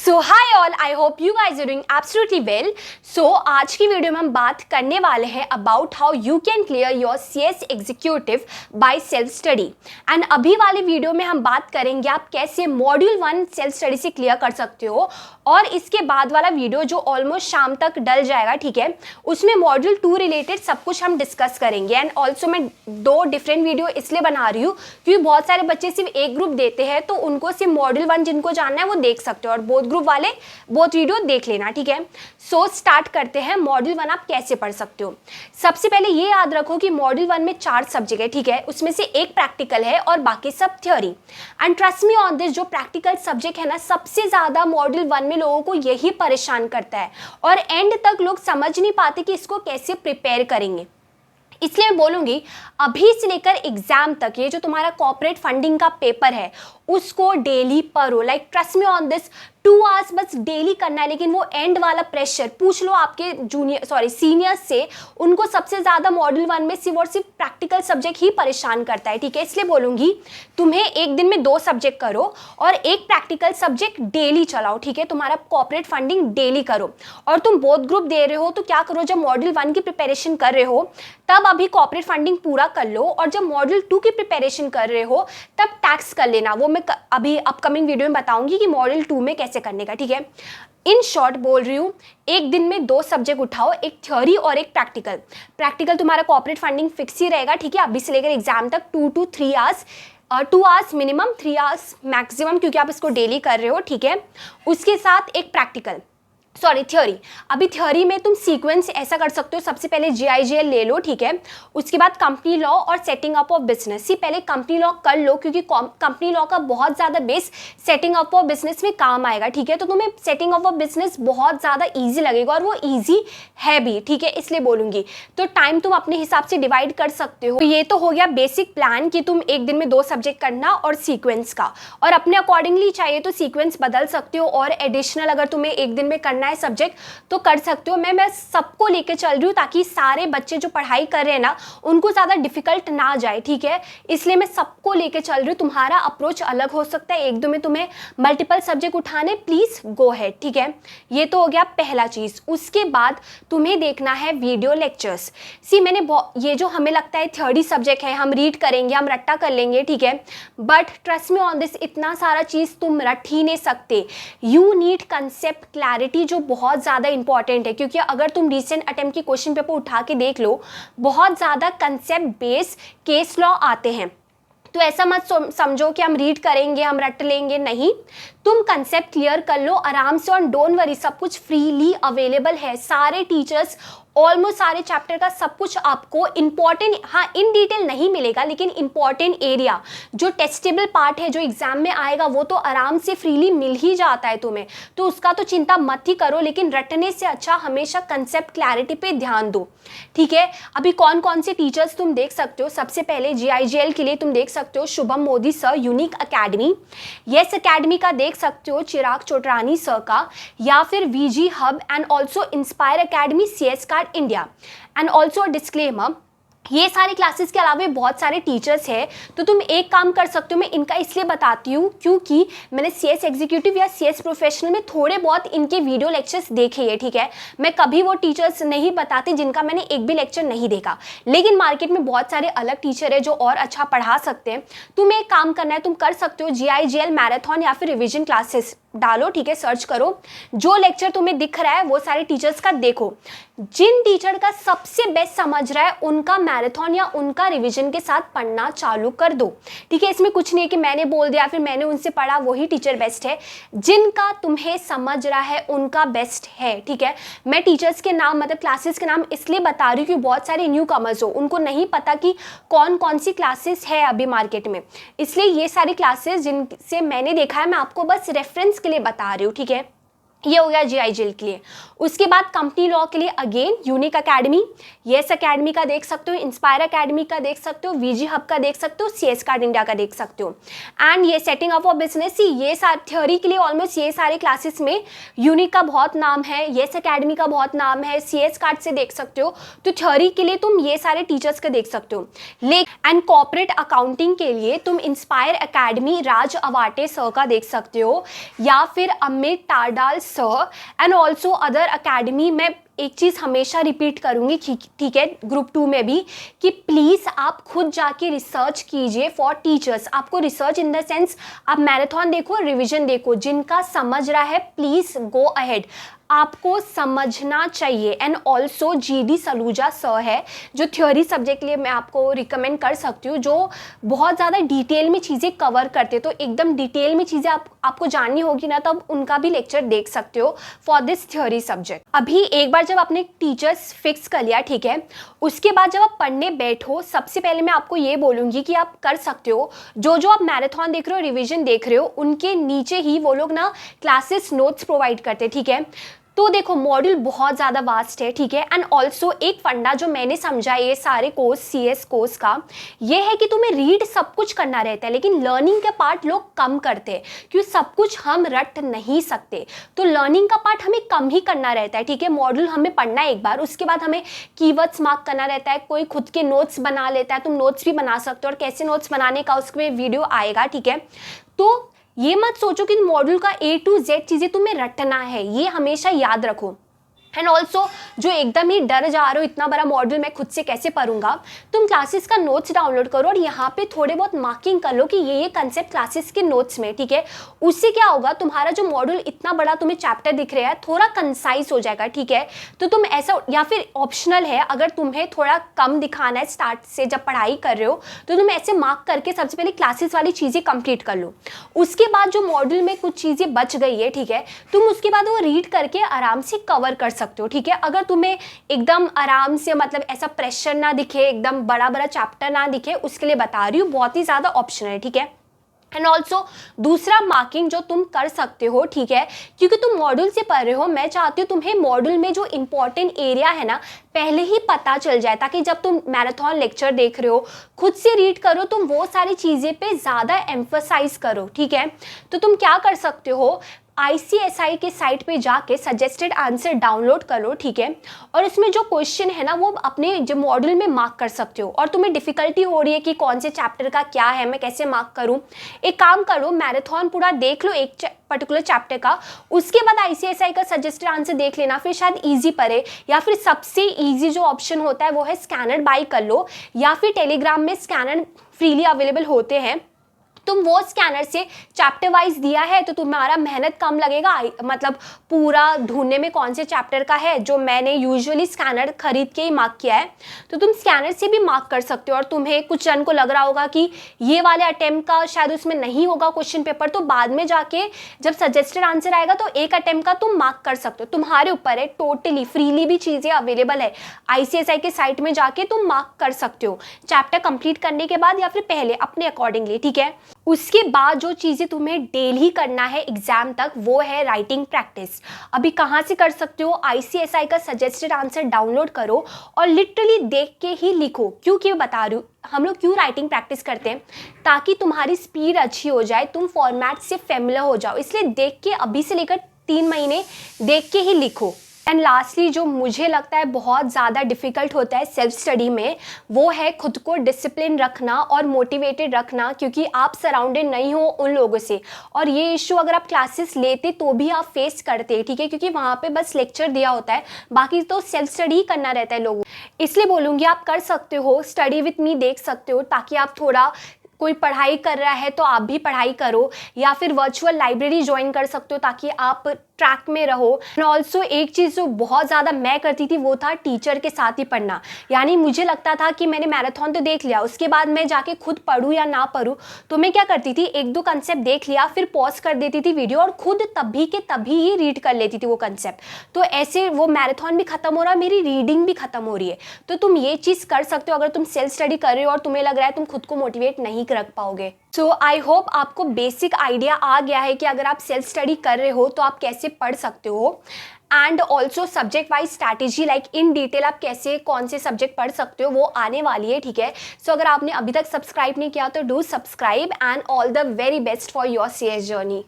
So hi all, I hope you guys are doing absolutely well. So आज की video में हम बात करने वाले हैं about how you can clear your CS executive by self study. And अभी वाले वीडियो में हम बात करेंगे आप कैसे मॉड्यूल 1 सेल्फ स्टडी से क्लियर कर सकते हो, और इसके बाद वाला वीडियो जो ऑलमोस्ट शाम तक डल जाएगा, ठीक है, उसमें मॉड्यूल 2 रिलेटेड सब कुछ हम डिस्कस करेंगे। एंड ऑल्सो मैं 2 डिफरेंट वीडियो इसलिए बना रही हूँ क्योंकि बहुत सारे बच्चे सिर्फ एक ग्रुप देते हैं, तो उनको सिर्फ मॉड्यूल 1 जिनको जानना है वो देख सकते हो, और बोथ ग्रुप वाले बोथ वीडियो देख लेना, ठीक है। सो स्टार्ट करते हैं। मॉड्यूल 1 आप कैसे पढ़ सकते हो। सबसे पहले ये याद रखो कि मॉड्यूल 1 में 4 सब्जेक्ट है, ठीक है, उसमें से एक प्रैक्टिकल है और बाकी सब theory. And trust me on this, जो प्रैक्टिकल सब्जेक्ट है ना, सबसे ज्यादा मॉड्यूल 1 में लोगों को यही परेशान करता है, और एंड तक लोग समझ नहीं पाते कि इसको कैसे प्रिपेयर करेंगे। इसलिए मैं बोलूंगी अभी से लेकर एग्जाम तक ये जो तुम्हारा कॉर्पोरेट फंडिंग का पेपर है उसको डेली पढ़ो। Like trust me on this, 2 hours बस डेली करना है। लेकिन वो एंड वाला प्रेशर पूछ लो आपके सीनियर्स से, उनको सबसे ज्यादा मॉड्यूल 1 में सिर्फ और सिर्फ प्रैक्टिकल सब्जेक्ट ही परेशान करता है, ठीक है। इसलिए बोलूंगी तुम्हें एक दिन में 2 सब्जेक्ट करो और एक प्रैक्टिकल सब्जेक्ट डेली चलाओ, ठीक है। तुम्हारा कॉर्पोरेट फंडिंग डेली करो, और तुम बोथ ग्रुप दे रहे हो तो क्या करो, जब मॉड्यूल 1 की प्रिपरेशन कर रहे हो तब अभी कॉर्पोरेट फंडिंग पूरा कर लो, और जब मॉड्यूल 2 की प्रिपरेशन कर रहे हो तब टैक्स कर लेना। वो मैं अभी अपकमिंग वीडियो में बताऊंगी कि मॉड्यूल 2 में कैसे करने का, ठीक है। इन शॉर्ट बोल रही हूँ, एक दिन में 2 सब्जेक्ट उठाओ, एक थ्योरी और एक प्रैक्टिकल। प्रैक्टिकल तुम्हारा कॉर्पोरेट फंडिंग फिक्स ही रहेगा, ठीक है, अभी से लेकर एग्जाम तक 2 to 3 hours, 2 hours minimum, 3 hours maximum, क्योंकि आप इसको डेली कर रहे हो, ठीक है। उसके साथ एक थ्योरी। अभी थ्योरी में तुम सीक्वेंस ऐसा कर सकते हो, सबसे पहले GIGL ले लो, ठीक है, उसके बाद कंपनी लॉ और सेटिंग अप ऑफ बिजनेस। पहले कंपनी लॉ कर लो, क्योंकि कंपनी लॉ का बहुत ज़्यादा base setting up of business में काम आएगा, ठीक है। तो तुम्हें सेटिंग अप ऑफ बिजनेस बहुत ज़्यादा ईजी लगेगा, और वो ईजी है भी, ठीक है, इसलिए बोलूँगी। तो टाइम तुम अपने हिसाब से डिवाइड कर सकते हो। तो ये तो हो गया बेसिक प्लान कि तुम एक दिन में 2 सब्जेक्ट करना और सीक्वेंस का, और अपने अकॉर्डिंगली चाहिए तो सीक्वेंस बदल सकते हो, और एडिशनल अगर तुम्हें एक दिन में करना है सब्जेक्ट तो कर सकते हो। मैं सबको लेके चल रही हूँ ताकि सारे बच्चे जो पढ़ाई कर रहे हैं ना उनको ज्यादा डिफिकल्ट ना जाए, ठीक है, इसलिए मैं सबको लेके चल रही हूँ। तुम्हारा अप्रोच अलग हो सकता है, एक दो में तुम्हें मल्टीपल सब्जेक्ट उठाने, प्लीज गो हेड, ठीक है। ये तो हो गया पहला चीज। उसके बाद तुम्हें देखना है वीडियो लेक्चर्स। मैंने ये जो हमें लगता है थ्योरी सब्जेक्ट है, हम रीड करेंगे, हम रट्टा कर लेंगे, ठीक है, but trust me on this, इतना सारा चीज तुम रट ही नहीं सकते। यू नीड कंसेप्ट क्लैरिटी, जो बहुत ज़्यादा इंपॉर्टेंट है, क्योंकि अगर तुम रिसेंट अटेम्प्ट की क्वेश्चन पेपर उठा के देख लो, बहुत ज़्यादा कंसेप्ट बेस्ड केस लॉ आते हैं। तो ऐसा मत समझो कि हम रीड करेंगे, हम रट लेंगे, नहीं, तुम कंसेप्ट क्लियर कर लो आराम से, और डोंट वरी, सब कुछ फ्रीली अवेलेबल है। सारे टीचर्स ऑलमोस्ट सारे चैप्टर का सब कुछ आपको इंपॉर्टेंट, हाँ इन डिटेल नहीं मिलेगा, लेकिन इंपॉर्टेंट एरिया जो टेस्टेबल पार्ट है जो एग्जाम में आएगा वो तो आराम से फ्रीली मिल ही जाता है तुम्हें, तो उसका तो चिंता मत ही करो। लेकिन रटने से अच्छा हमेशा कंसेप्ट क्लैरिटी पे ध्यान दो, ठीक है। अभी कौन कौन से टीचर्स तुम देख सकते हो, सबसे पहले GIGL के लिए तुम देख सकते हो Shubham Modi sir, unique academy, yes academy का देख सकते हो चिराग चोटरानी सर का, या फिर VG hub and also inspire academy, CS card India. And also disclaimer, ये सारे क्लासेस के अलावा बहुत सारे टीचर्स हैं, तो तुम एक काम कर सकते हो। मैं इनका इसलिए बताती हूँ क्योंकि मैंने CS एग्जीक्यूटिव या CS प्रोफेशनल में थोड़े बहुत इनके वीडियो लेक्चर्स देखे हैं, ठीक है। मैं कभी वो टीचर्स नहीं बताती जिनका मैंने एक भी लेक्चर नहीं देखा, लेकिन मार्केट में बहुत सारे अलग टीचर है जो और अच्छा पढ़ा सकते हैं। तुम्हें एक काम करना है, तुम कर सकते हो GIGL मैराथन या फिर रिविजन क्लासेस डालो, ठीक है, सर्च करो, जो लेक्चर तुम्हें दिख रहा है वो सारे टीचर्स का देखो। जिन टीचर का सबसे बेस्ट समझ रहा है उनका मैराथन या उनका रिवीजन के साथ पढ़ना चालू कर दो, ठीक है। इसमें कुछ नहीं है कि मैंने बोल दिया फिर मैंने उनसे पढ़ा वही टीचर बेस्ट है, जिनका तुम्हें समझ रहा है उनका बेस्ट है, ठीक है। मैं टीचर्स के नाम मतलब क्लासेस के नाम इसलिए बता रही हूँ कि बहुत सारे न्यू कमर्स हो, उनको नहीं पता कि कौन कौन सी क्लासेस है अभी मार्केट में, इसलिए ये सारी क्लासेस जिनसे मैंने देखा है मैं आपको बस रेफरेंस के लिए बता रही हूँ, ठीक है। ये हो गया GIGL के लिए। उसके बाद कंपनी लॉ के लिए again unique academy, yes academy का देख सकते हो, इंस्पायर एकेडमी का देख सकते हो, VG हब का देख सकते हो, CS कार्ड इंडिया का देख सकते हो। एंड ये सेटिंग अप ऑफ बिजनेस, ये सारे थ्योरी के लिए ऑलमोस्ट ये सारे क्लासेस में यूनिक का बहुत नाम है, येस एकेडमी का बहुत नाम है, CS कार्ड से देख सकते हो। तो थ्योरी के लिए तुम ये सारे टीचर्स का देख सकते हो। एंड कॉर्पोरेट अकाउंटिंग के लिए तुम inspire academy Raj Awate sir का देख सकते हो, या फिर Amit Tardal sir and also other academy. मैं एक चीज़ हमेशा रिपीट करूंगी, ठीक है, ग्रुप 2 में भी, कि प्लीज़ आप खुद जाके रिसर्च कीजिए फॉर टीचर्स। आपको रिसर्च इन द सेंस आप मैराथन देखो, रिवीजन देखो, जिनका समझ रहा है प्लीज़ गो अहेड, आपको समझना चाहिए। And also GD Saluja sir है जो थ्योरी सब्जेक्ट के लिए मैं आपको रिकमेंड कर सकती हूँ, जो बहुत ज़्यादा डिटेल में चीज़ें कवर करते, तो एकदम डिटेल में चीज़ें आपको जाननी होगी ना, तब उनका भी लेक्चर देख सकते हो फॉर दिस थ्योरी सब्जेक्ट। अभी एक बार जब आपने टीचर्स फिक्स कर लिया, ठीक है, उसके बाद जब आप पढ़ने बैठो, सबसे पहले मैं आपको ये बोलूँगी कि आप कर सकते हो, जो आप मैराथन देख रहे हो, रिविजन देख रहे हो, उनके नीचे ही वो लोग ना क्लासेस नोट्स प्रोवाइड करते, ठीक है। तो देखो मॉड्यूल बहुत ज़्यादा वास्ट है, ठीक है। एंड ऑल्सो एक फंडा जो मैंने समझा ये सारे कोर्स CS कोर्स का, ये है कि तुम्हें रीड सब कुछ करना रहता है, लेकिन लर्निंग का पार्ट लोग कम करते हैं, क्योंकि सब कुछ हम रट नहीं सकते, तो लर्निंग का पार्ट हमें कम ही करना रहता है, ठीक है। मॉड्यूल हमें पढ़ना है एक बार, उसके बाद हमें कीवर्ड्स मार्क करना रहता है, कोई खुद के नोट्स बना लेता है, तुम नोट्स भी बना सकते हो, और कैसे नोट्स बनाने का उसमें वीडियो आएगा, ठीक है। तो ये मत सोचो कि मॉड्यूल का A to Z चीज़ें तुम्हें रटना है, ये हमेशा याद रखो। एंड ऑल्सो जो एकदम ही डर जा रहे हो इतना बड़ा मॉड्यूल मैं खुद से कैसे पढ़ूंगा, तुम क्लासेस का नोट्स डाउनलोड करो और यहाँ पे थोड़े बहुत मार्किंग कर लो कि ये कंसेप्ट क्लासेस के नोट्स में, ठीक है। उससे क्या होगा, तुम्हारा जो मॉड्यूल इतना बड़ा तुम्हें चैप्टर दिख रहा है थोड़ा कंसाइज हो जाएगा, ठीक है। तो तुम ऐसा, या फिर ऑप्शनल है, अगर तुम्हें थोड़ा कम दिखाना है स्टार्ट से जब पढ़ाई कर रहे हो, तो तुम ऐसे मार्क करके सबसे पहले क्लासेस वाली चीज़ें कंप्लीट कर लो। उसके बाद जो मॉड्यूल में कुछ चीज़ें बच गई है, ठीक है, तुम उसके बाद वो रीड करके आराम से कवर कर सकते हो, ठीक है। अगर तुम्हें एकदम आराम से, मतलब ऐसा प्रेशर ना दिखे, एकदम बड़ा बड़ा चैप्टर ना दिखे, उसके लिए बता रही हूँ, बहुत ही ज़्यादा ऑप्शनल है, ठीक है। एंड ऑल्सो दूसरा मार्किंग जो तुम कर सकते हो, ठीक है, क्योंकि तुम मॉड्यूल से पढ़ रहे हो, मैं चाहती हूँ तुम्हें मॉड्यूल में जो इंपॉर्टेंट एरिया है ना पहले ही पता चल जाए, ताकि जब तुम मैराथन लेक्चर देख रहे हो, खुद से रीड करो, तुम वो सारी चीज़ें पे ज़्यादा एम्फसाइज करो, ठीक है। तो तुम क्या कर सकते हो, ICSI के साइट पे जाके सजेस्टेड आंसर डाउनलोड करो, ठीक है, और उसमें जो क्वेश्चन है ना वो अपने जो मॉड्यूल में मार्क कर सकते हो। और तुम्हें डिफिकल्टी हो रही है कि कौन से चैप्टर का क्या है, मैं कैसे मार्क करूं, एक काम करो, मैराथन पूरा देख लो एक पर्टिकुलर चैप्टर का, उसके बाद ICSI का सजेस्टेड आंसर देख लेना, फिर शायद ईजी पड़े। या फिर सबसे ईजी जो ऑप्शन होता है वो है स्कैनर बाय कर लो, या फिर टेलीग्राम में स्कैनर फ्रीली अवेलेबल होते हैं, तुम वो स्कैनर से चैप्टर वाइज दिया है तो तुम्हारा मेहनत कम लगेगा, मतलब पूरा ढूंढने में कौन से चैप्टर का है, जो मैंने यूजुअली स्कैनर खरीद के ही मार्क किया है, तो तुम स्कैनर से भी मार्क कर सकते हो। और तुम्हें कुछ जन को लग रहा होगा कि ये वाले अटेम्प्ट का शायद उसमें नहीं होगा क्वेश्चन पेपर, तो बाद में जाके जब सजेस्टेड आंसर आएगा तो एक अटेम्प्ट का तुम मार्क कर सकते हो, तुम्हारे ऊपर है, टोटली फ्रीली भी चीज़ें अवेलेबल है, ICSI के साइट में जाके तुम मार्क कर सकते हो चैप्टर कंप्लीट करने के बाद या फिर पहले, अपने अकॉर्डिंगली, ठीक है। उसके बाद जो चीज़ें तुम्हें डेली करना है एग्जाम तक, वो है राइटिंग प्रैक्टिस। अभी कहाँ से कर सकते हो, ICSI का सजेस्टेड आंसर डाउनलोड करो और लिटरली देख के ही लिखो। क्योंकि बता रही हूँ हम लोग क्यों राइटिंग प्रैक्टिस करते हैं, ताकि तुम्हारी स्पीड अच्छी हो जाए, तुम फॉर्मेट से फेमिलियर हो जाओ, इसलिए देख के अभी से लेकर 3 महीने देख के ही लिखो। एंड लास्टली जो मुझे लगता है बहुत ज़्यादा डिफ़िकल्ट होता है सेल्फ स्टडी में, वो है खुद को डिसिप्लिन रखना और मोटिवेटेड रखना, क्योंकि आप सराउंडेड नहीं हो उन लोगों से, और ये इशू अगर आप क्लासेस लेते तो भी आप फेस करते, ठीक है, क्योंकि वहाँ पे बस लेक्चर दिया होता है, बाकी तो सेल्फ स्टडी ही करना रहता है लोगों। इसलिए बोलूँगी आप कर सकते हो, स्टडी विथ मी देख सकते हो, ताकि आप थोड़ा, कोई पढ़ाई कर रहा है तो आप भी पढ़ाई करो, या फिर वर्चुअल लाइब्रेरी ज्वाइन कर सकते हो ताकि आप ट्रैक में रहो। एंड ऑल्सो एक चीज़ जो बहुत ज़्यादा मैं करती थी वो था टीचर के साथ ही पढ़ना। यानी मुझे लगता था कि मैंने मैराथन तो देख लिया, उसके बाद मैं जाके खुद पढ़ूँ या ना पढ़ूँ, तो मैं क्या करती थी, 1-2 कंसेप्ट देख लिया, फिर पॉज कर देती थी वीडियो और खुद तभी के तभी ही रीड कर लेती थी वो कंसेप्ट। तो ऐसे वो मैराथन भी खत्म हो रहा है, मेरी रीडिंग भी खत्म हो रही है। तो तुम ये चीज़ कर सकते हो अगर तुम सेल्फ स्टडी कर रहे हो और तुम्हें लग रहा है तुम खुद को मोटिवेट नहीं ठीक रख पाओगे। सो आई होप आपको बेसिक आइडिया आ गया है कि अगर आप सेल्फ स्टडी कर रहे हो तो आप कैसे पढ़ सकते हो, and also subject wise strategy, like in detail आप कैसे कौन से सब्जेक्ट पढ़ सकते हो वो आने वाली है, ठीक है। सो अगर आपने अभी तक सब्सक्राइब नहीं किया तो do subscribe, and all the very best for your CS journey.